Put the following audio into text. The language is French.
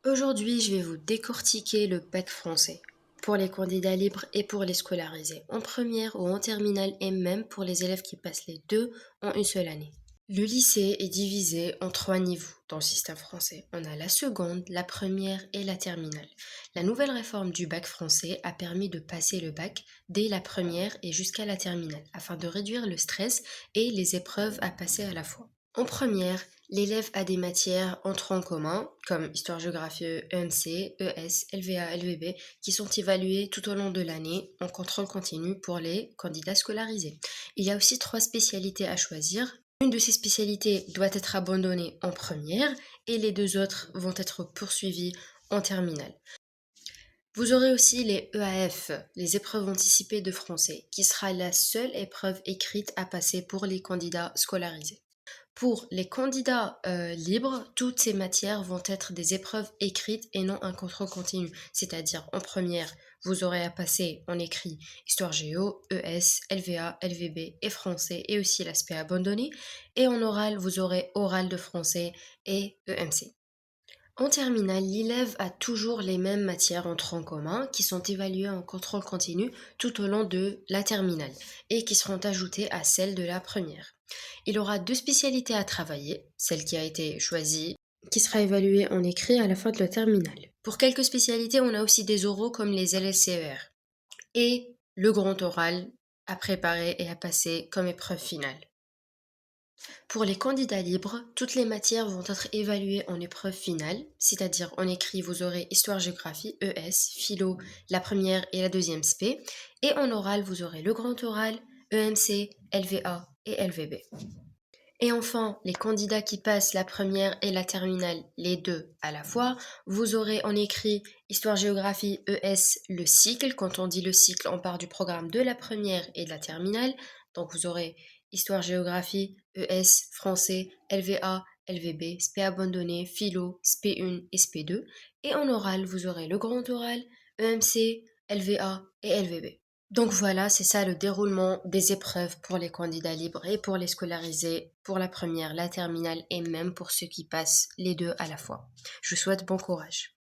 Aujourd'hui, je vais vous décortiquer le bac français pour les candidats libres et pour les scolarisés, en première ou en terminale et même pour les élèves qui passent les deux en une seule année. Le lycée est divisé en trois niveaux dans le système français. On a la seconde, la première et la terminale. La nouvelle réforme du bac français a permis de passer le bac dès la première et jusqu'à la terminale, afin de réduire le stress et les épreuves à passer à la fois. En première, l'élève a des matières en tronc commun, comme histoire-géographie, EMC, ES, LVA, LVB, qui sont évaluées tout au long de l'année en contrôle continu pour les candidats scolarisés. Il y a aussi trois spécialités à choisir. Une de ces spécialités doit être abandonnée en première et les deux autres vont être poursuivies en terminale. Vous aurez aussi les EAF, les épreuves anticipées de français, qui sera la seule épreuve écrite à passer pour les candidats scolarisés. Pour les candidats libres, toutes ces matières vont être des épreuves écrites et non un contrôle continu. C'est-à-dire, en première, vous aurez à passer en écrit Histoire Géo, ES, LVA, LVB et français et aussi l'aspect abandonné. Et en oral, vous aurez oral de français et EMC. En terminale, l'élève a toujours les mêmes matières en tronc commun qui sont évaluées en contrôle continu tout au long de la terminale et qui seront ajoutées à celles de la première. Il aura deux spécialités à travailler, celle qui a été choisie, qui sera évaluée en écrit à la fin de la terminale. Pour quelques spécialités, on a aussi des oraux comme les LSCER et le grand oral à préparer et à passer comme épreuve finale. Pour les candidats libres, toutes les matières vont être évaluées en épreuve finale, c'est-à-dire en écrit, vous aurez histoire-géographie, ES, philo, la première et la deuxième spé, et en oral, vous aurez le grand oral, EMC, LVA et LVB. Et enfin, les candidats qui passent la première et la terminale, les deux à la fois, vous aurez en écrit histoire-géographie, ES, le cycle. Quand on dit le cycle, on part du programme de la première et de la terminale. Donc vous aurez histoire-géographie, ES, français, LVA, LVB, spé abandonné, philo, spé 1 et spé 2. Et en oral, vous aurez le grand oral, EMC, LVA et LVB. Donc voilà, c'est ça le déroulement des épreuves pour les candidats libres et pour les scolarisés, pour la première, la terminale et même pour ceux qui passent les deux à la fois. Je vous souhaite bon courage.